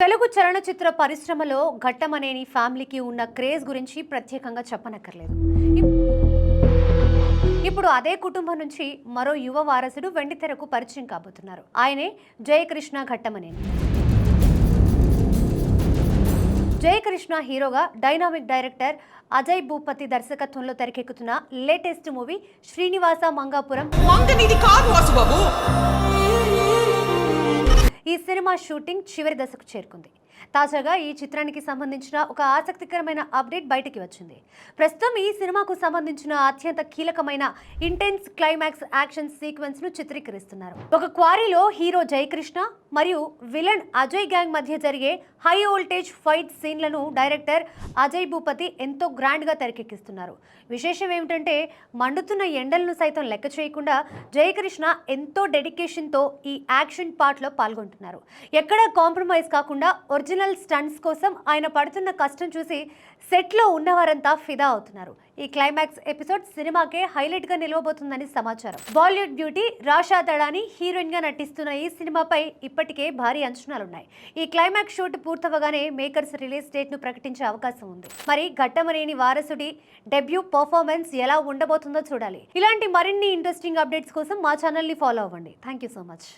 తెలుగు చలనచిత్ర పరిశ్రమలో ఘట్టమనేని ఫ్యామిలీకి ఉన్న క్రేజ్ గురించి ప్రత్యేకంగా చెప్పనక్కర్లేదు. ఇప్పుడు అదే కుటుంబం నుంచి మరో యువ వారసుడు వెండితెరకు పరిచయం కాబోతున్నారు. ఆయనే జయకృష్ణ ఘట్టమనేని. జయకృష్ణ హీరోగా డైనామిక్ డైరెక్టర్ అజయ్ భూపతి దర్శకత్వంలో తెరకెక్కుతున్న లేటెస్ట్ మూవీ శ్రీనివాస మంగాపురం. ఈ సినిమా షూటింగ్ చివరి దశకు చేరుకుంది. తాజాగా ఈ చిత్రానికి సంబంధించిన ఒక ఆసక్తికరమైన అప్డేట్ బయటికి వచ్చింది. ప్రస్తుతం ఈ సినిమాకు సంబంధించిన అత్యంత కీలకమైన ఇంటెన్స్ క్లైమాక్స్ యాక్షన్ సీక్వెన్స్ ను చిత్రీకరిస్తున్నారు. ఒక క్వారీలో హీరో జయకృష్ణ మరియు విలన్ అజయ్ గ్యాంగ్ మధ్య జరిగే హై వోల్టేజ్ ఫైట్ సీన్లను డైరెక్టర్ అజయ్ భూపతి ఎంతో గ్రాండ్ గా తెరకెక్కిస్తున్నారు. విశేషం ఏమిటంటే మండుతున్న ఎండలను సైతం లెక్క చేయకుండా జయకృష్ణ ఎంతో డెడికేషన్ తో ఈ యాక్షన్ పార్ట్ లో పాల్గొంటున్నారు. ఎక్కడా కాంప్రమైజ్ కాకుండా ఒరిజినల్ స్టంట్స్ కోసం ఆయన పడుతున్న కష్టం చూసి సెట్ లో ఉన్నవారంతా ఫిదా అవుతున్నారు. ఈ క్లైమాక్స్ ఎపిసోడ్ సినిమాకే హైలైట్ గా నిలవబోతుందని సమాచారం. Bollywood beauty Rasha Thadani heroine గా నటిస్తున్న ఈ సినిమాపై ఇప్పటికే భారీ అంచనాలున్నాయి. ఈ క్లైమాక్స్ షూట్ పూర్తవగానే మేకర్స్ రిలీజ్ డేట్ ను ప్రకటించే అవకాశం ఉంది. మరి ఘట్టమనేని వారసుడి డెబ్యూ పర్ఫార్మెన్స్ ఎలా ఉండబోతుందో చూడాలి. ఇలాంటి మరిన్ని ఇంట్రెస్టింగ్ అప్డేట్స్ కోసం మా ఛానల్ ని ఫాలో అవ్వండి. Thank you so much.